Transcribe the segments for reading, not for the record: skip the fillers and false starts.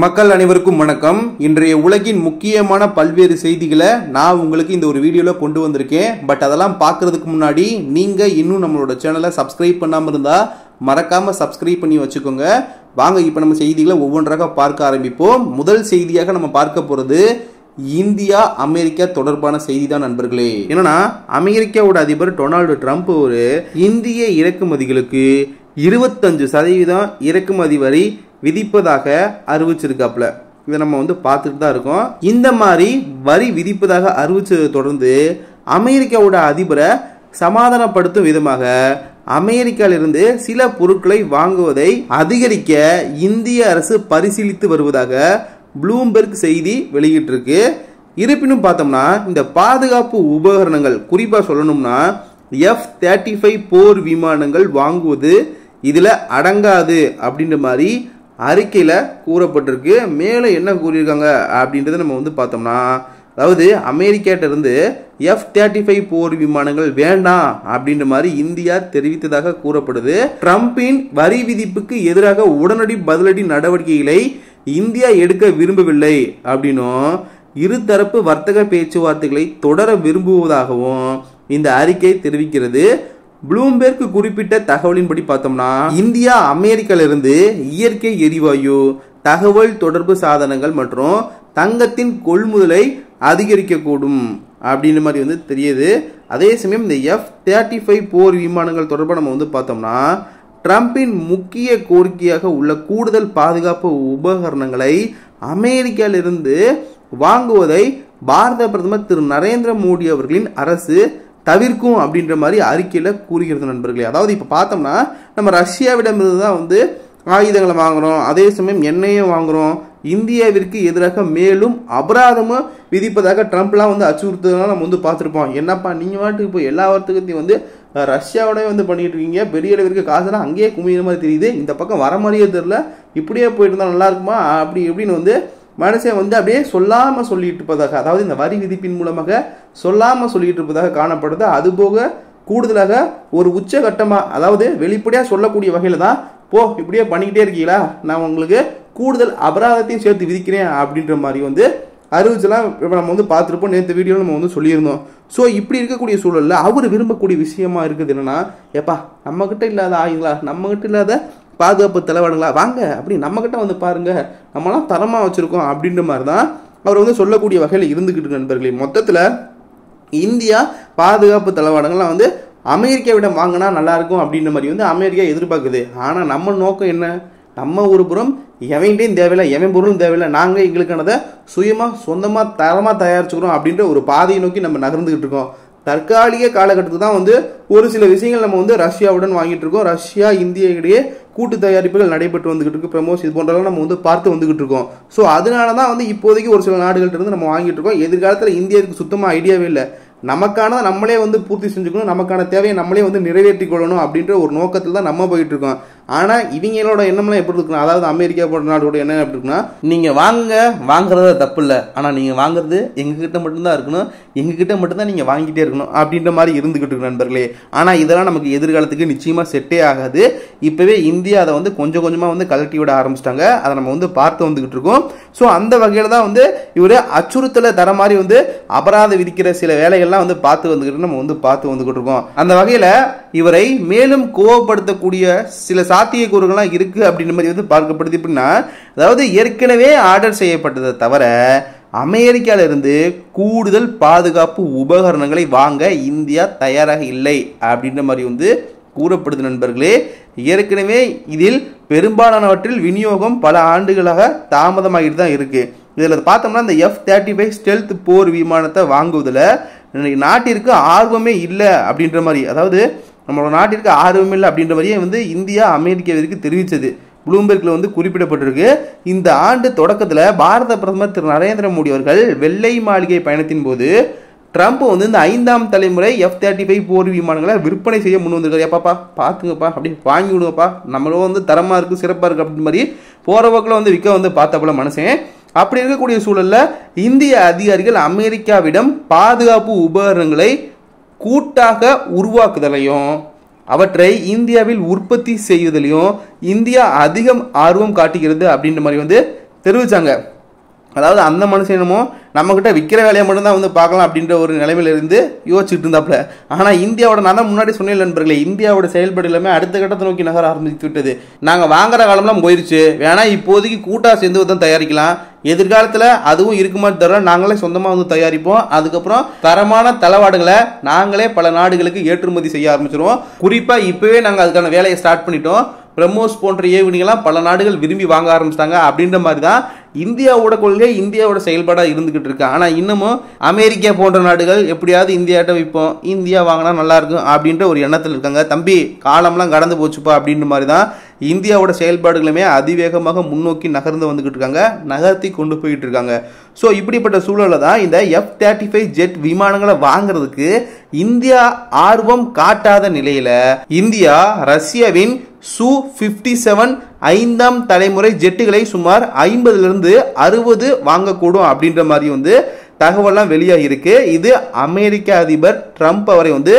மக்கள் அனைவருக்கும் வணக்கம். இன்றைய உலகின் முக்கியமான பல்வேறு செய்திகளை நான் உங்களுக்கு இந்த ஒரு வீடியோல கொண்டு வந்திருக்கேன். பட் அதெல்லாம் பார்க்கறதுக்கு முன்னாடி நீங்க இன்னும் நம்மளோட சேனலை சப்ஸ்கிரைப் பண்ணாம இருந்தா மறக்காம சப்ஸ்கிரைப் பண்ணி வச்சுக்கோங்க. வாங்க இப்போ நம்ம செய்திகளை ஒவ்வொன்றாக பார்க்க ஆரம்பிப்போம். முதல் செய்தியாக நம்ம பார்க்க போறது இந்தியா அமெரிக்கா தொடர்பான செய்தி தான் நண்பர்களே. என்னன்னா, அமெரிக்காவோட அதிபர் டொனால்டு ட்ரம்ப் ஒரு இந்திய இறக்குமதிகளுக்கு 25% இறக்குமதி வரி விதிப்பதாக அறிவிச்சிருக்காப்ல. இதை நம்ம பார்த்துட்டு தான் இருக்கோம். இந்த மாதிரி வரி விதிப்பதாக அறிவிச்சதை தொடர்ந்து அமெரிக்காவோட அதிபரை சமாதானப்படுத்தும் விதமாக அமெரிக்காவிலிருந்து சில பொருட்களை வாங்குவதை அதிகரிக்க இந்திய அரசு பரிசீலித்து வருவதாக ப்ளூம்பெர்க் செய்தி வெளியிட்டிருக்கு. இருப்பினும் பார்த்தோம்னா, இந்த பாதுகாப்பு உபகரணங்கள் குறிப்பா சொல்லணும்னா F-35 போர் விமானங்கள் வாங்குவது இதுல அடங்காது அப்படின்ற மாதிரி அறிக்கையில கூறப்பட்டிருக்கு. மேலும் என்ன கூறியிருக்காங்க அப்படின்றத நம்ம பார்த்தோம்னா, அதாவது அமெரிக்காட்ட இருந்து F-35 போர் விமானங்கள் வேண்டாம் அப்படின்ற மாதிரி இந்தியா தெரிவித்ததாக கூறப்படுது. ட்ரம்பின் வரி விதிப்புக்கு எதிராக உடனடி பதிலடி நடவடிக்கைகளை இந்தியா எடுக்க விரும்பவில்லை அப்படின்னும் இருதரப்பு வர்த்தக பேச்சுவார்த்தைகளை தொடர விரும்புவதாகவும் இந்த அறிக்கை தெரிவிக்கிறது. ப்ளூம்பெர்க் குறிப்பிட்ட தகவலின்படி பார்த்தோம்னா, இந்தியா அமெரிக்காவிலிருந்து இயற்கை எரிவாயு, தகவல் தொடர்பு சாதனங்கள் மற்றும் தங்கத்தின் கொள்முதலை அதிகரிக்கக்கூடும் அப்படின்ற மாதிரி தெரியுது. அதே சமயம் இந்த F-35 போர் விமானங்கள் தொடர்பாக நம்ம பார்த்தோம்னா, ட்ரம்பின் முக்கிய கோரிக்கையாக உள்ள கூடுதல் பாதுகாப்பு உபகரணங்களை அமெரிக்காவிலிருந்து வாங்குவதை பாரத பிரதமர் திரு நரேந்திர மோடி அவர்களின் அரசு தவிர்க்கும் அப்படின்ற மாதிரி அறிக்கையில கூறுகிறது நண்பர்களே. அதாவது இப்ப பார்த்தோம்னா, நம்ம ரஷ்யாவிடமிருந்து தான் ஆயுதங்களை வாங்குறோம், அதே சமயம் எண்ணெயும் வாங்குறோம். இந்தியாவிற்கு எதிராக மேலும் அபராதமும் விதிப்பதாக ட்ரம்ப்லாம் அச்சுறுத்தலாம் நம்ம பார்த்துருப்போம். என்னப்பா நீங்க வாட்டுக்கு இப்போ எல்லா வர்த்தகத்தையும் ரஷ்யாவோட பண்ணிட்டு இருக்கீங்க, பெரிய அளவிற்கு காசுலாம் அங்கேயே குமியிற மாதிரி தெரியுது, இந்த பக்கம் வர மாதிரியே தெரியல, இப்படியே போயிட்டு இருந்தா நல்லா இருக்குமா அப்படி எப்படின்னு மனுஷன் அப்படியே சொல்லாம சொல்லிட்டு இருப்பதாக, அதாவது இந்த வரி விதிப்பின் மூலமாக சொல்லாம சொல்லிட்டு இருப்பதாக காணப்படுது. அதுபோக கூடுதலாக ஒரு உச்சகட்டமா, அதாவது வெளிப்படையா சொல்லக்கூடிய வகையில தான், போ இப்படியே பண்ணிக்கிட்டே இருக்கீங்களா, நான் உங்களுக்கு கூடுதல் அபராதத்தையும் சேர்த்து விதிக்கிறேன் அப்படின்ற மாதிரி அறிவிச்செல்லாம் நம்ம பார்த்துருப்போம். நேற்று வீடியோ நம்ம சொல்லியிருந்தோம். ஸோ இப்படி இருக்கக்கூடிய சூழல்ல அவர் விரும்பக்கூடிய விஷயமா இருக்குது என்னன்னா, ஏப்பா நம்ம கிட்ட இல்லாத ஆயுங்களா, நம்ம கிட்ட இல்லாத பாதுகாப்பு தலைவனுங்களா, வாங்க அப்படி நம்ம கிட்ட பாருங்க, நம்மளாம் தரமா வச்சிருக்கோம் அப்படின்ற மாதிரி தான் அவர் சொல்லக்கூடிய வகையில் இருந்துகிட்டு நண்பர்களே. மொத்தத்தில் இந்தியா பாதுகாப்பு தளவாடங்கள்லாம் அமெரிக்காவிடம் வாங்கினா நல்லா இருக்கும் அப்படின்ற மாதிரி அமெரிக்கா எதிர்பார்க்குது. ஆனால் நம்ம நோக்கம் என்ன, நம்ம ஒரு புறம் எவன்கிட்டையும் தேவையில்லை, எவன் பொருளும் தேவையில்லை, நாங்கள் எங்களுக்கானதை சுயமாக சொந்தமாக தரமாக தயாரிச்சுக்கிறோம் அப்படின்ற ஒரு பாதையை நோக்கி நம்ம நகர்ந்துகிட்டு இருக்கோம். தற்காலிக காலகட்டத்துக்கு தான் ஒரு சில விஷயங்கள் நம்ம ரஷ்யாவுடன் வாங்கிட்டு இருக்கோம். ரஷ்யா இந்தியா இடையே கூட்டு தயாரிப்புகள் நடைபெற்று வந்துகிட்டு இருக்கு, பிரமோஸ் இது போன்றதெல்லாம் நம்ம பார்த்து வந்துகிட்டு இருக்கோம். ஸோ அதனால தான் இப்போதைக்கு ஒரு சில நாடுகள்ட்ட இருந்து நம்ம வாங்கிட்டு இருக்கோம். எதிர்காலத்தில் இந்தியாவுக்கு சுத்தமாக ஐடியாவே இல்லை, நமக்கான நம்மளே பூர்த்தி செஞ்சுக்கணும், நமக்கான தேவையை நம்மளே நிறைவேற்றி கொள்ளணும் அப்படின்ற ஒரு நோக்கத்தில் தான் நம்ம போயிட்டு இருக்கோம். ஆனால் இவங்களோட எண்ணம்லாம் எப்படி இருக்கணும், அதாவது அமெரிக்கா போன்ற நாடோட எண்ணம் எப்படி இருக்குன்னா, நீங்கள் வாங்குறது தப்பு இல்லை, ஆனால் நீங்கள் வாங்குறது எங்ககிட்ட மட்டும்தான் இருக்கணும், எங்ககிட்ட மட்டும்தான் நீங்கள் வாங்கிட்டே இருக்கணும் அப்படின்ற மாதிரி இருந்துகிட்டு இருக்கு நண்பர்களே. ஆனால் இதெல்லாம் நமக்கு எதிர்காலத்துக்கு நிச்சயமாக செட்டே ஆகாது. இப்போவே இந்தியா அதை கொஞ்சம் கொஞ்சமாக கலட்டி விட ஆரம்பிச்சிட்டாங்க. அதை நம்ம பார்த்து வந்துகிட்டு இருக்கோம். ஸோ அந்த வகையில் தான் இவர் அச்சுறுத்தலை தர மாதிரி அபராதம் விதிக்கிற சில வேலைகள்லாம் பார்த்து வந்துகிட்டு நம்ம பார்த்து வந்துகிட்டு இருக்கோம். அந்த வகையில் இவரை மேலும் கோவப்படுத்தக்கூடிய சில சாத்தியக்கூறுகள்லாம் இருக்கு அப்படின்ற மாதிரி பார்க்கப்படுது. எப்படின்னா, அதாவது ஏற்கனவே ஆர்டர் செய்யப்பட்டதை தவிர அமெரிக்காவிலிருந்து கூடுதல் பாதுகாப்பு உபகரணங்களை வாங்க இந்தியா தயாராக இல்லை அப்படின்ற மாதிரி கூறப்படுது நண்பர்களே. ஏற்கனவே இதில் பெரும்பாலானவற்றில் விநியோகம் பல ஆண்டுகளாக தாமதமாகிட்டு தான் இருக்கு. இதில் பார்த்தோம்னா, இந்த F-35 ஸ்டெல்த் போர் விமானத்தை வாங்குவதில் நாட்டிற்கு ஆர்வமே இல்லை அப்படின்ற மாதிரி, அதாவது நம்மளோட நாட்டிற்கு ஆர்வம் இல்லை அப்படின்ற மாதிரியே இந்தியா அமெரிக்காவிற்கு தெரிவித்தது ப்ளூம்பெர்க்ல குறிப்பிடப்பட்டிருக்கு. இந்த ஆண்டு தொடக்கத்தில் பாரத பிரதமர் திரு நரேந்திர மோடி அவர்கள் வெள்ளை மாளிகை பயணத்தின் போது ட்ரம்ப் இந்த 5ஆம் தலைமுறை F-35 போர் விமானங்களை விற்பனை செய்ய முன் வந்திருக்காரு. ஏப்பாப்பா பார்த்துங்கப்பா, அப்படி வாங்கி விடுங்கப்பா, நம்மளும் தரமா இருக்கு, சிறப்பா இருக்கு அப்படின்னு மாதிரி போற போக்கில் விற்க பார்த்தப்பல மனுஷன். அப்படி இருக்கக்கூடிய சூழல்ல இந்திய அதிகாரிகள் அமெரிக்காவிடம் பாதுகாப்பு உபகரணங்களை கூட்டாக உருவாக்குதலையும் அவற்றை இந்தியாவில் உற்பத்தி செய்வதிலும் இந்தியா அதிகம் ஆர்வம் காட்டுகிறது அப்படின்ற மாதிரி தெரிவிச்சாங்க. அதாவது அந்த மனுஷனமோ நம்மக்கிட்ட விற்கிற வேலையை மட்டும்தான் வந்து பார்க்கலாம் அப்படின்ற ஒரு நிலைமையில இருந்து யோசிச்சுட்டு இருந்தாப்புல. ஆனால் இந்தியாவோட, நான் தான் முன்னாடி சொன்னேன் நண்பர்களே, இந்தியாவோட செயல்பாடு எல்லாமே அடுத்த கட்டத்தை நோக்கி நகர ஆரம்பித்து விட்டது. நாங்கள் வாங்குற காலம்லாம் போயிருச்சு, வேணா இப்போதைக்கு கூட்டாக சேர்ந்து தான் தயாரிக்கலாம், எதிர்காலத்தில் அதுவும் இருக்குமா தவிர நாங்களே சொந்தமாக வந்து தயாரிப்போம், அதுக்கப்புறம் தரமான தளவாடங்களை நாங்களே பல நாடுகளுக்கு ஏற்றுமதி செய்ய ஆரம்பிச்சிருவோம். குறிப்பாக இப்போவே நாங்கள் அதுக்கான வேலையை ஸ்டார்ட் பண்ணிட்டோம். பிரம்மோஸ் போன்ற ஏவுகணைகள்லாம் பல நாடுகள் விரும்பி வாங்க ஆரம்பிச்சிட்டாங்க. அப்படின்ற மாதிரி தான் இந்தியாவோட கொள்கை, இந்தியாவோட செயல்பாடாக இருந்துகிட்டு இருக்கு. ஆனால் இன்னமும் அமெரிக்கா போன்ற நாடுகள் எப்படியாவது இந்தியாட்ட விற்போம், இந்தியா வாங்கினா நல்லா இருக்கும் அப்படின்ற ஒரு எண்ணத்தில் இருக்காங்க. தம்பி காலம்லாம் கடந்து போச்சுப்பா அப்படின்ற மாதிரி தான் இந்தியாவோட செயல்பாடுகளுமே அதிவேகமாக முன்னோக்கி நகர்ந்து வந்துகிட்டு இருக்காங்க, நகர்த்தி கொண்டு போயிட்டு இருக்காங்க. ஸோ இப்படிப்பட்ட சூழலில் தான் இந்த F-35 ஜெட் விமானங்களை வாங்குறதுக்கு இந்தியா ஆர்வம் காட்டாத நிலையில இந்தியா ரஷ்யாவின் Su-57 5ஆம் தலைமுறை ஜெட்டுகளை சுமார் 50லிருந்து 60 வாங்கக்கூடும் அப்படின்ற மாதிரி வந்து தகவலாம் வெளியாகி இருக்கு. இது அமெரிக்க அதிபர் ட்ரம்ப் அவரை வந்து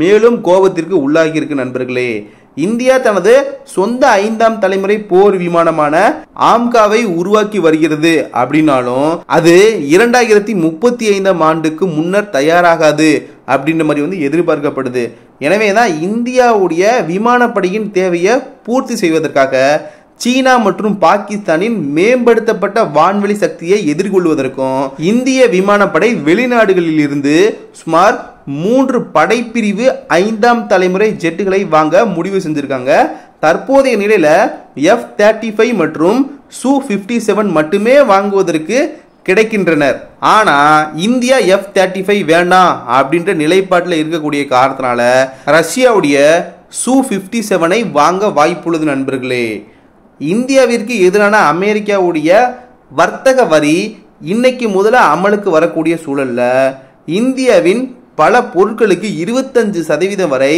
மேலும் கோபத்திற்கு உள்ளாகி இருக்கு நண்பர்களே. இந்தியா தனது சொந்த 5ஆம் தலைமுறை போர் விமானமான ஆம்காவை உருவாக்கி வருகிறது அப்படின்னாலும் அது 2035ஆம் ஆண்டுக்கு முன்னர் தயாராகாது அப்படின்ற மாதிரி வந்து எதிர்பார்க்கப்படுது. எனவேதான் இந்தியாவுடைய விமானப்படையின் தேவையை பூர்த்தி செய்வதற்காக சீனா மற்றும் பாகிஸ்தானின் மேம்படுத்தப்பட்ட வான்வெளி சக்தியை எதிர்கொள்வதற்கும் இந்திய விமானப்படை வெளிநாடுகளில் இருந்து சுமார் 3 படைப்பிரிவு 5ஆம் தலைமுறை ஜெட்டுகளை வாங்க முடிவு செஞ்சிருக்காங்க. தற்போதைய நிலையில F-35 மற்றும் Su-57 மட்டுமே வாங்குவதற்கு கிடைக்கின்றனர். ஆனா இந்தியா F-35 வேண்டாம் அப்படின்ற நிலைப்பாட்டில் இருக்கக்கூடிய காரணத்தினால ரஷ்யாவுடைய Su-57 வாங்க வாய்ப்புள்ளது நண்பர்களே. இந்தியாவிற்கு எதிரான அமெரிக்காவுடைய வர்த்தக வரி இன்னைக்கு முதல்ல அமலுக்கு வரக்கூடிய சூழல்ல இந்தியாவின் பல பொருட்களுக்கு 25% வரை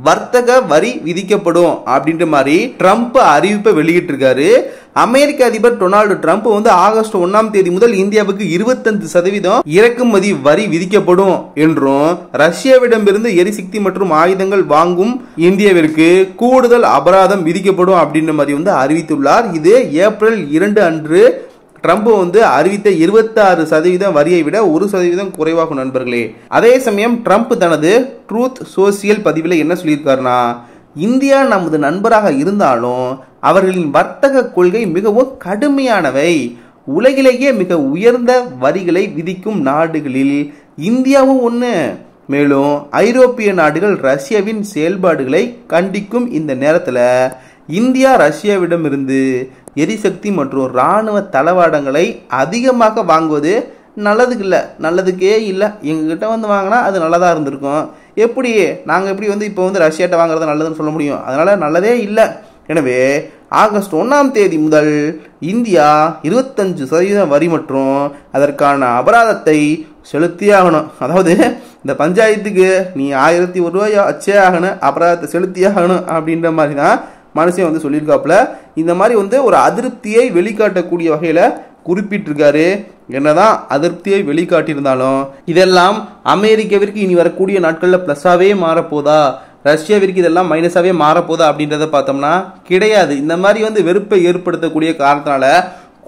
வர்த்தக வரி விதிக்கப்படும் அப்படின்ற மாதிரி ட்ரம்ப் அறிவிப்பை வெளியிட்டிருக்காரு. அமெரிக்க அதிபர் டொனால்டு ட்ரம்ப் வந்து ஆகஸ்ட் 1ஆம் தேதி முதல் இந்தியாவுக்கு 25% இறக்குமதி வரி விதிக்கப்படும் என்றும் ரஷ்யாவிடமிருந்து எரிசக்தி மற்றும் ஆயுதங்கள் வாங்கும் இந்தியாவிற்கு கூடுதல் அபராதம் விதிக்கப்படும் அப்படின்ற மாதிரி வந்து அறிவித்துள்ளார். இது ஏப்ரல் 2 அன்று ட்ரம்ப் வந்து அறிவித்த 26% வரியை விட 1% குறைவாகும் நண்பர்களே. அதே சமயம் ட்ரம்ப் தனது ட்ரூத் சோசியல் பதிவில் என்ன சொல்லியிருக்காருன்னா, இந்தியா நமது நண்பராக இருந்தாலும் அவர்களின் வர்த்தக கொள்கை மிகவும் கடுமையானவை, உலகிலேயே மிக உயர்ந்த வரிகளை விதிக்கும் நாடுகளில் இந்தியாவும் ஒன்று. மேலும் ஐரோப்பிய நாடுகள் ரஷ்யாவின் செயல்பாடுகளை கண்டிக்கும் இந்த நேரத்தில் இந்தியா ரஷ்யாவிடமிருந்து எரிசக்தி மற்றும் இராணுவ தளவாடங்களை அதிகமாக வாங்குவது நல்லதுக்கு இல்லை, நல்லதுக்கே இல்லை. எங்ககிட்ட வந்து வாங்கினா அது நல்லதாக இருந்திருக்கும். எப்படி நாங்கள் எப்படி வந்து இப்போ வந்து ரஷ்யாட்ட வாங்குறது நல்லதுன்னு சொல்ல முடியும்? அதனால் நல்லதே இல்லை. எனவே ஆகஸ்ட் 1ஆம் தேதி முதல் இந்தியா 25% வரி மற்றும் அதற்கான அபராதத்தை செலுத்தியே ஆகணும். அதாவது இந்த பஞ்சாயத்துக்கு நீ 1001 ரூபாய் அச்சே ஆகணும், அபராதத்தை செலுத்தியே ஆகணும் அப்படின்ற மாதிரி தான் மனுஷன் வந்து சொல்லியிருக்காப்புல. இந்த மாதிரி வந்து ஒரு அதிருப்தியை வெளிக்காட்டக்கூடிய வகையில் குறிப்பிட்டிருக்காரு. என்னதான் அதிருப்தியை வெளிக்காட்டியிருந்தாலும் இதெல்லாம் அமெரிக்காவிற்கு இனி வரக்கூடிய நாட்களில் ப்ளஸ்ஸாகவே மாறப்போதா, ரஷ்யாவிற்கு இதெல்லாம் மைனஸாகவே மாறப்போதா அப்படின்றத பார்த்தோம்னா கிடையாது. இந்த மாதிரி வந்து வெறுப்பை ஏற்படுத்தக்கூடிய காரணத்தினால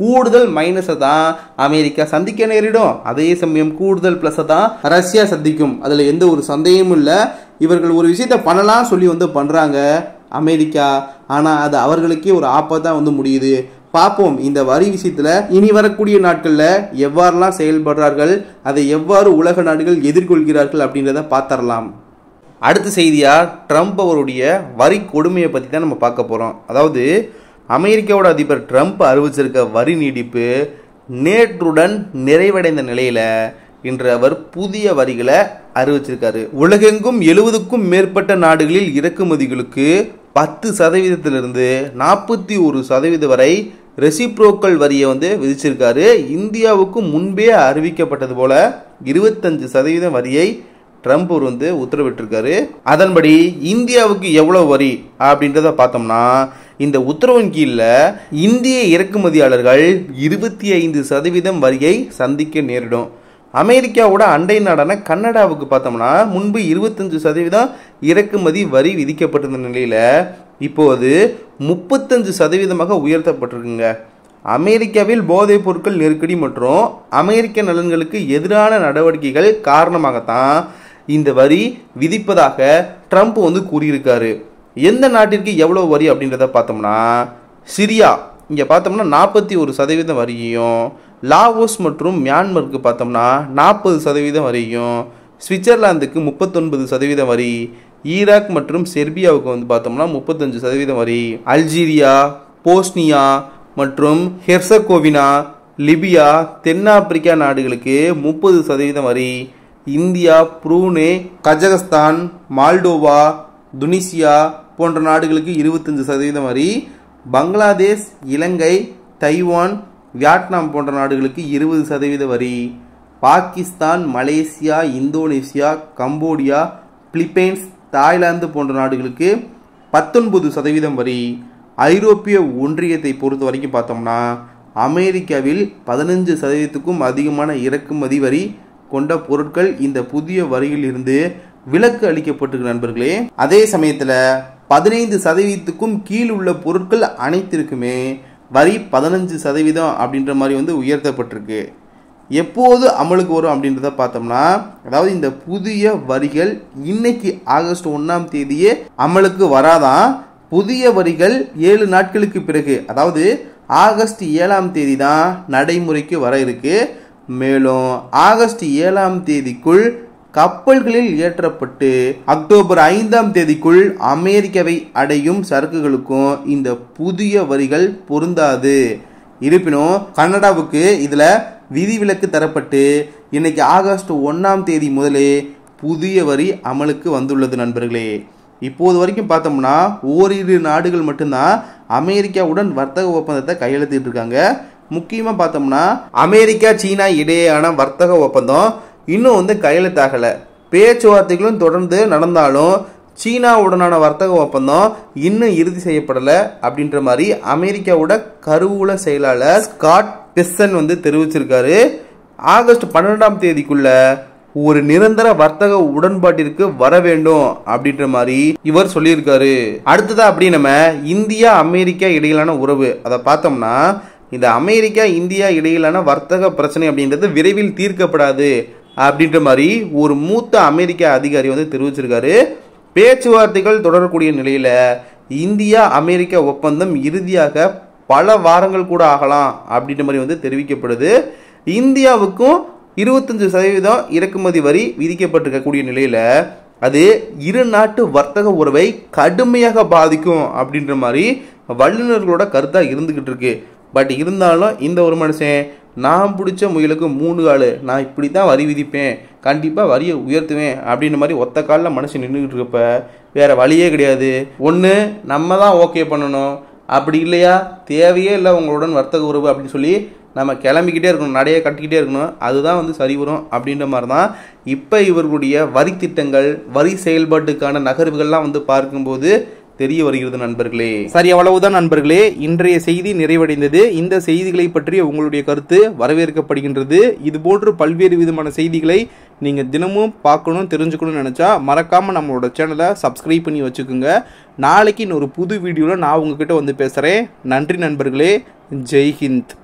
கூடுதல் மைனஸை தான் அமெரிக்கா சந்திக்க நேரிடும். அதே சமயம் கூடுதல் ப்ளஸை தான் ரஷ்யா சந்திக்கும். அதில் எந்த ஒரு சந்தேகமும் இல்லை. இவர்கள் ஒரு விஷயத்தை பண்ணலாம் சொல்லி வந்து பண்ணுறாங்க அமெரிக்கா, ஆனால் அது அவர்களுக்கே ஒரு ஆபத்தாக வந்து முடியுது. பார்ப்போம் இந்த வரி விஷயத்தில் இனி வரக்கூடிய நாட்களில் எவ்வாறெல்லாம் செயல்படுறார்கள், அதை எவ்வாறு உலக நாடுகள் எதிர்கொள்கிறார்கள் அப்படின்றத பார்த்துடலாம். அடுத்த செய்தியாக ட்ரம்ப் அவருடைய வரி கொடுமையை பற்றி தான் நம்ம பார்க்க போகிறோம். அதாவது அமெரிக்காவோட அதிபர் ட்ரம்ப் அறிவிச்சிருக்க வரி நீடிப்பு நேற்றுடன் நிறைவடைந்த நிலையில் இன்று அவர் புதிய வரிகளை அறிவிச்சிருக்காரு. உலகெங்கும் 70க்கும் மேற்பட்ட நாடுகளில் இறக்குமதிகளுக்கு 10%லிருந்து 41% வரை ரெசிப்ரோக்கல் வரியை வந்து விதிச்சிருக்காரு. இந்தியாவுக்கு முன்பே அறிவிக்கப்பட்டது போல 25% வரியை ட்ரம்ப் வந்து உத்தரவிட்டிருக்காரு. அதன்படி இந்தியாவுக்கு எவ்வளவு வரி அப்படின்றத பார்த்தோம்னா இந்த உத்தரவின் கீழ இந்திய இறக்குமதியாளர்கள் 25% வரியை சந்திக்க நேரிடும். அமெரிக்காவோட அண்டை நாடான கனடாவுக்கு பார்த்தோம்னா முன்பு 25% இறக்குமதி வரி விதிக்கப்பட்டிருந்த நிலையில இப்போது 35% உயர்த்தப்பட்டிருக்குங்க. அமெரிக்காவில் போதைப் பொருட்கள் நெருக்கடி மற்றும் அமெரிக்க நலன்களுக்கு எதிரான நடவடிக்கைகள் காரணமாகத்தான் இந்த வரி விதிப்பதாக ட்ரம்ப் வந்து கூறியிருக்காரு. எந்த நாட்டிற்கு எவ்வளோ வரி அப்படின்றத பார்த்தோம்னா, சிரியா இங்கே பார்த்தோம்னா 41% வரியையும், லாவோஸ் மற்றும் மியான்மருக்கு பார்த்தோம்னா 40% வரியையும், சுவிட்சர்லாந்துக்கு 39% வரி, ஈராக் மற்றும் செர்பியாவுக்கு வந்து பார்த்தோம்னா 35% வரி, அல்ஜீரியா, போஸ்னியா மற்றும் ஹெர்சகோவினா, லிபியா, தென்னாப்பிரிக்கா நாடுகளுக்கு 30% வரி, India, Brunei, Kazakhstan, Moldova, Tunisia போன்ற நாடுகளுக்கு 25% வரி, பங்களாதேஷ், இலங்கை, தைவான், வியட்நாம் போன்ற நாடுகளுக்கு 20% வரி, Pakistan, Malaysia, Indonesia, Cambodia, Philippines, Thailand போன்ற நாடுகளுக்கு 19% வரி. ஐரோப்பிய ஒன்றியத்தை பொறுத்த வரைக்கும் பார்த்தோம்னா அமெரிக்காவில் 15%க்கும் அதிகமான இறக்குமதி வரி கொண்ட பொருட்கள் இந்த புதிய வரியில் இருந்து விலக்கு அளிக்கப்பட்டிருக்கு நண்பர்களே. அதே சமயத்தில் 15%க்கும் கீழ் உள்ள பொருட்கள் அனைத்திற்குமே வரி 15% அப்படின்ற மாதிரி வந்து உயர்த்தப்பட்டிருக்கு. எப்போது அமலுக்கு வரும் அப்படின்றத பார்த்தோம்னா, அதாவது இந்த புதிய வரிகள் இன்னைக்கு ஆகஸ்ட் 1ஆம் தேதியே அமலுக்கு வராதான். புதிய வரிகள் 7 நாட்களுக்கு பிறகு, அதாவது ஆகஸ்ட் 7ஆம் தேதி தான் நடைமுறைக்கு வர இருக்கு. மேலும் ஆகஸ்ட் 7ஆம் தேதிக்குள் கப்பல்களில் ஏற்றப்பட்டு அக்டோபர் 5ஆம் தேதிக்குள் அமெரிக்காவை அடையும் சரக்குகளுக்கும் இந்த புதிய வரிகள் பொருந்தாது. இருப்பினும் கனடாவுக்கு இதுல விதிவிலக்கு தரப்பட்டு இன்னைக்கு ஆகஸ்ட் 1ஆம் தேதி முதலே புதிய வரி அமலுக்கு வந்துள்ளது நண்பர்களே. இப்போது வரைக்கும் பார்த்தோம்னா ஓரிரு நாடுகள் மட்டும்தான் அமெரிக்காவுடன் வர்த்தக ஒப்பந்தத்தை கையெழுத்திட்டு இருக்காங்க. முக்கியமாக பார்த்தோம்னா அமெரிக்கா, சீனா இடையேயான வர்த்தக ஒப்பந்தம் இன்னும் வந்து கையெழுத்தாகலை. பேச்சுவார்த்தைகளும் தொடர்ந்து நடந்தாலும் சீனாவுடனான வர்த்தக ஒப்பந்தம் இன்னும் இறுதி செய்யப்படலை அப்படின்ற மாதிரி அமெரிக்காவோட கருவூல செயலாளர் ஸ்காட் பெசன் வந்து தெரிவிச்சிருக்காரு. ஆகஸ்ட் 12ஆம் தேதிக்குள்ள ஒரு நிரந்தர வர்த்தக உடன்பாட்டிற்கு வர வேண்டும் அப்படின்ற மாதிரி இவர் சொல்லியிருக்காரு. அடுத்ததா அப்படி நம்ம இந்தியா அமெரிக்கா இடையிலான உறவு அதை பார்த்தோம்னா, இந்த அமெரிக்கா இந்தியா இடையிலான வர்த்தக பிரச்சனை அப்படின்றது விரைவில் தீர்க்கப்படாது அப்படின்ற மாதிரி ஒரு மூத்த அமெரிக்க அதிகாரி வந்து தெரிவிச்சிருக்காரு. பேச்சுவார்த்தைகள் தொடரக்கூடிய நிலையில இந்தியா அமெரிக்கா ஒப்பந்தம் இறுதியாக பல வாரங்கள் கூட ஆகலாம் அப்படின்ற மாதிரி வந்து தெரிவிக்கப்படுது. இந்தியாவுக்கும் 25% இறக்குமதி வரி விதிக்கப்பட்டிருக்கக்கூடிய நிலையில அது இரு நாட்டு வர்த்தக உறவை கடுமையாக பாதிக்கும் அப்படின்ற மாதிரி வல்லுநர்களோட கருத்தா இருந்துகிட்டு இருக்கு. பட் இருந்தாலும் இந்த ஒரு மனுஷன் நான் பிடிச்ச முயலுக்கு 3 கால், நான் இப்படி தான் வரி விதிப்பேன், கண்டிப்பாக வரியை உயர்த்துவேன் அப்படின்ற மாதிரி ஒத்த காலில் மனுஷன் நின்றுக்கிட்டு இருக்கப்ப வேற வழியே கிடையாது. ஒன்று நம்ம தான் ஓகே பண்ணணும், அப்படி இல்லையா தேவையே இல்லை உங்களுடன் வர்த்தக உறவு அப்படின்னு சொல்லி நம்ம கிளம்பிக்கிட்டே இருக்கணும், நடையை கட்டிக்கிட்டே இருக்கணும். அதுதான் வந்து சரி வரும் அப்படின்ற மாதிரி தான் இப்போ இவர்களுடைய வரி திட்டங்கள், வரி செயல்பாட்டுக்கான நகர்வுகள்லாம் வந்து பார்க்கும்போது தெரிய வருகிறது நண்பர்களே. சரி, அவ்வளவுதான் நண்பர்களே, இன்றைய செய்தி நிறைவடைந்தது. இந்த செய்திகளை பற்றி உங்களுடைய கருத்து வரவேற்கப்படுகின்றது. இது போன்று பல்வேறு விதமான செய்திகளை நீங்கள் தினமும் பார்க்கணும், தெரிஞ்சுக்கணும்னு நினச்சா மறக்காமல் நம்மளோட சேனலை சப்ஸ்கிரைப் பண்ணி வச்சுக்கோங்க. நாளைக்கு இன்னொரு புது வீடியோவில் நான் உங்ககிட்ட வந்து பேசுகிறேன். நன்றி நண்பர்களே. ஜெய் ஹிந்த்.